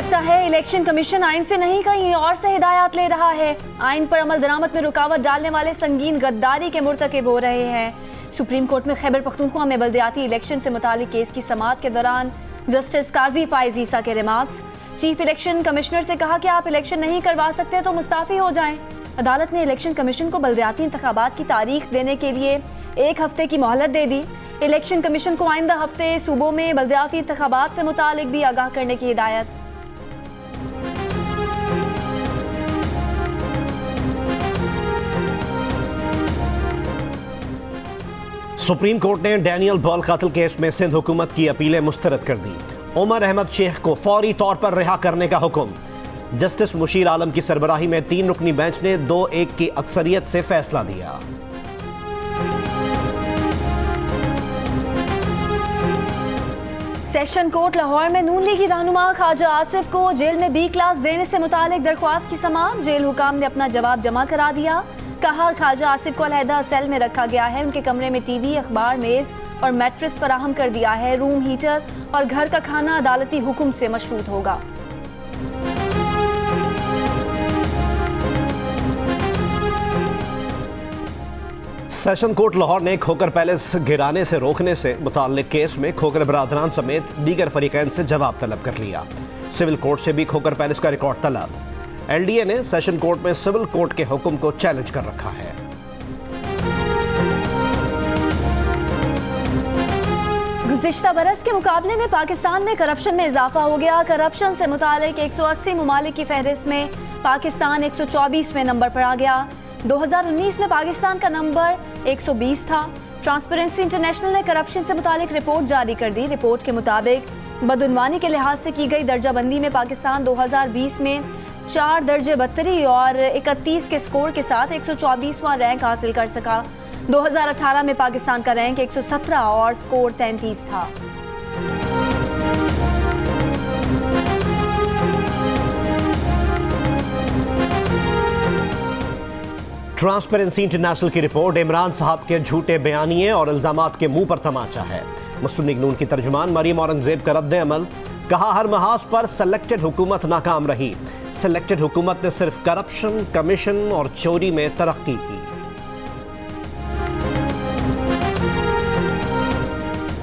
लगता है election commission आइन से नहीं कहीं और से हिदायत ले रहा है। आइन पर अमल दरामद में रुकावट डालने वाले संगीन गद्दारी के मुर्तकिब हो रहे हैं। सुप्रीम कोर्ट में खैबर पख्तूनख्वा में बल्दियाती इलेक्शन से मुतालिक केस की समाअत के दौरान जस्टिस काजी फाइज ईसा के रिमार्क्स। चीफ इलेक्शन कमिश्नर से कहा कि आप इलेक्शन नहीं करवा सकते तो मुस्ताफी हो जाएं। अदालत ने इलेक्शन कमीशन को बल्दियाती इंतखाबात की तारीख देने के लिए 1 हफ्ते की मोहलत दे दी। इलेक्शन कमीशन को आइंदा हफ्ते सूबों में बल्दियाती इंतखाबात से मुतालिक भी आगाह करने की हिदायत। सुप्रीम कोर्ट ने डैनियल बॉल कत्ल केस में सिंध हुकूमत की अपीलें मुस्तरद कर दी। उमर अहमद शेख को फौरी तौर पर रिहा करने का हुक्म। जस्टिस मुशीर आलम की सरबराही में 3 रुकनी बेंच ने 2-1 की अक्सरियत से फैसला दिया। सेशन कोर्ट लाहौर में नून लीगी रहनुमा ख्वाजा आसिफ को जेल में B क्लास देने से मुतालिक दरख्वास्त की समाअत। जेल हुकाम ने अपना जवाब जमा करा दिया। कहा ख्वाजा आसिफ को अलहदा सेल में रखा गया है। उनके कमरे में टीवी, अखबार, मेज और मैट्रेस फराहम कर दिया है। रूम हीटर और घर का खाना अदालती हुक्म से मशरूत होगा। सेशन कोर्ट लाहौर ने खोकर पैलेस गिराने से रोकने से मुताल्लिक केस में खोकर बरादरान समेत दीगर फरीकैन से जवाब तलब कर लिया। सिविल कोर्ट से भी खोकर पैलेस का रिकॉर्ड तलब। LDA ने सेशन कोर्ट में सिविल कोर्ट के हुक्म को चैलेंज कर रखा है। गुज़िश्ता बरस के मुकाबले में पाकिस्तान में करप्शन में इजाफा हो गया। करप्शन से मुतालिक 180 ममालिक की फहरिस्त में पाकिस्तान 124वें नंबर पर आ गया। 2019 में पाकिस्तान का नंबर 120 था। ट्रांसपेरेंसी इंटरनेशनल ने करप्शन से मुतालिक रिपोर्ट जारी कर दी। रिपोर्ट के मुताबिक बदउनवानी के लिहाज से की गई दर्जाबंदी में पाकिस्तान 2020 में 4 दर्जे बदतरी और 31 के स्कोर के साथ 124वां रैंक हासिल कर सका। 2018 में पाकिस्तान का रैंक 117 और स्कोर 33 था। ट्रांसपेरेंसी इंटरनेशनल की रिपोर्ट इमरान साहब के झूठे बयानिए और इल्जामात के मुंह पर तमाचा है। मुस्लिम लीग नून की तर्जुमान मरियम औरंगजेब का रद्द अमल। कहा हर महाज पर सेलेक्टेड हुकूमत नाकाम रही। सेलेक्टेड हुकूमत ने सिर्फ करप्शन, कमीशन और चोरी में तरक्की की।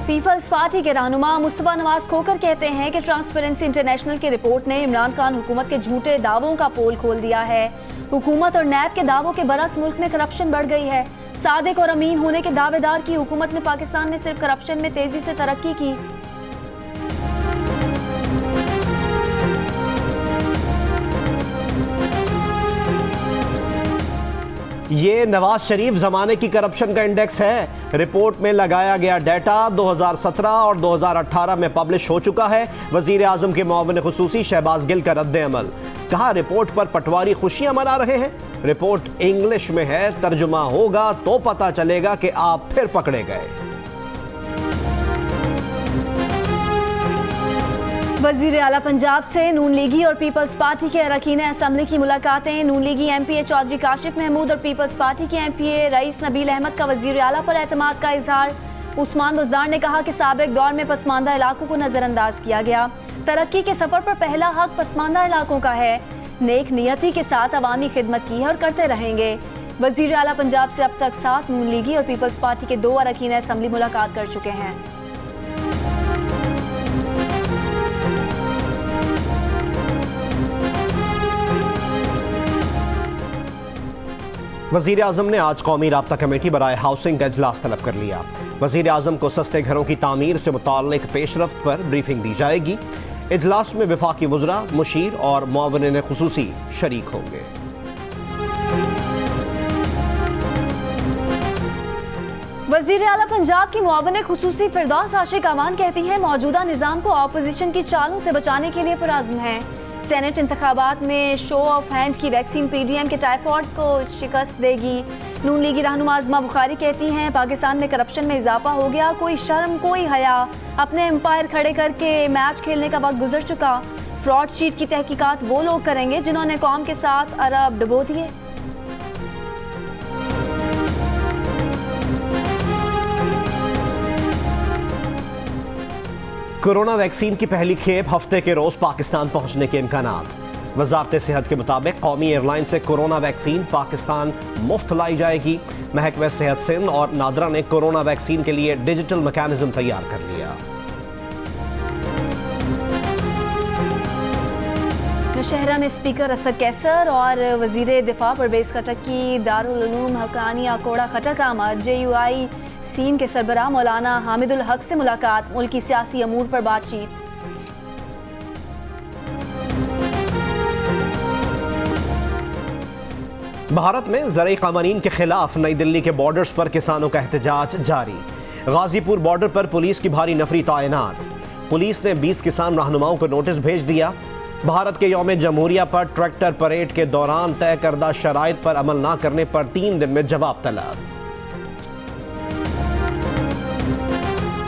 पीपल्स पार्टी के रहनुमा मुस्तफा नवाज खोकर कहते हैं कि ट्रांसपेरेंसी इंटरनेशनल की रिपोर्ट ने इमरान खान हुकूमत के झूठे दावों का पोल खोल दिया है। हुकूमत और नैब के दावों के बरक्स मुल्क में करप्शन बढ़ गई है। सादिक और अमीन होने के दावेदार की हुकूमत में पाकिस्तान ने सिर्फ करप्शन में तेजी से तरक्की की। ये नवाज शरीफ जमाने की करप्शन का इंडेक्स है। रिपोर्ट में लगाया गया डाटा 2017 और 2018 में पब्लिश हो चुका है। वजीर आजम के मुआविन खुसूसी शहबाज गिल का रद्द अमल। कहा रिपोर्ट पर पटवारी खुशियां मना रहे हैं। रिपोर्ट इंग्लिश में है, तर्जुमा होगा तो पता चलेगा कि आप फिर पकड़े गए। वजीर आला पंजाब से नून लीगी और पीपल्स पार्टी के अरकान असम्बली की मुलाकातें। नून लीगी MPA चौधरी काशिफ महमूद और पीपल्स पार्टी के MPA रईस नबील अहमद का वजीर आला पर एतमाद का इजहार। उस्मान बुज़दार ने कहा कि साबिक दौर में पसमानदा इलाकों को नजरअंदाज किया गया। तरक्की के सफर पर पहला हक पसमानदा इलाकों का है। नेक नियति के साथ अवामी खिदमत की है और करते रहेंगे। वजीर आला पंजाब से अब तक 7 नून लीगी और पीपल्स पार्टी के 2 अरकान असम्बली मुलाकात कर चुके हैं। वजीर आजम ने आज कौमी राब्ता कमेटी बराए हाउसिंग का इजलास तलब कर लिया। वजीर आजम को सस्ते घरों की तामीर से मुताल्लिक पेशरफ्त पर ब्रीफिंग दी जाएगी। इजलास में वफाकी वज़रा, मुशीर और मुआविन खुसूसी शरीक होंगे। वजीर आला पंजाब की मुआविन खुसूसी फिरदौस आशिक अमान कहती हैं मौजूदा निज़ाम को अपोजिशन की चालों से बचाने के लिए पुरअज़्म है। सेनेट इंतखाबात में शो ऑफ हैंड की वैक्सीन PDM के टाइफॉइड को शिकस्त देगी। नून लीगी रहनुमा आज़मा बुखारी कहती हैं पाकिस्तान में करप्शन में इजाफा हो गया। कोई शर्म, कोई हया। अपने एम्पायर खड़े करके मैच खेलने का वक्त गुजर चुका। फ्रॉड शीट की तहकीकात वो लोग करेंगे जिन्होंने कौम के साथ अरब डुबो दिए। कोरोना वैक्सीन की पहली खेप हफ्ते के रोज पाकिस्तान पहुंचने के इम्कानात। वजारत सेहत के मुताबिक कौमी एयरलाइन से कोरोना वैक्सीन पाकिस्तान मुफ्त लाई जाएगी। महकमे सेहत सिंध और नादरा ने कोरोना वैक्सीन के लिए डिजिटल मैकेनिज्म तैयार कर लिया। नौशहरा में स्पीकर असद कैसर और वजीर दिफा परवेज खटक की दारुल उलूम हकानिया कोड़ा खटक आमद। JUI सीन के सरबराह मौलाना हामिदुल हक से मुलाकात, मुल्की सियासी अमूर पर बातचीत। भारत में ज़रई क़वानीन के खिलाफ नई दिल्ली के बॉर्डर्स पर किसानों का एहतजाज जारी। गाजीपुर बॉर्डर पर पुलिस की भारी नफरी तैनात। पुलिस ने 20 किसान रहनुमाओं को नोटिस भेज दिया। भारत के यौम जमहूरिया पर ट्रैक्टर परेड के दौरान तय करदा शराइत पर अमल न करने पर 3 दिन में जवाब तलब।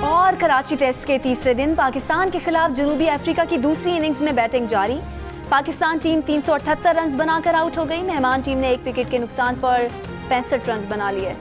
और कराची टेस्ट के तीसरे दिन पाकिस्तान के खिलाफ जनूबी अफ्रीका की दूसरी इनिंग्स में बैटिंग जारी। पाकिस्तान टीम 378 रन बनाकर आउट हो गई। मेहमान टीम ने 1 विकेट के नुकसान पर 65 रन बना लिए।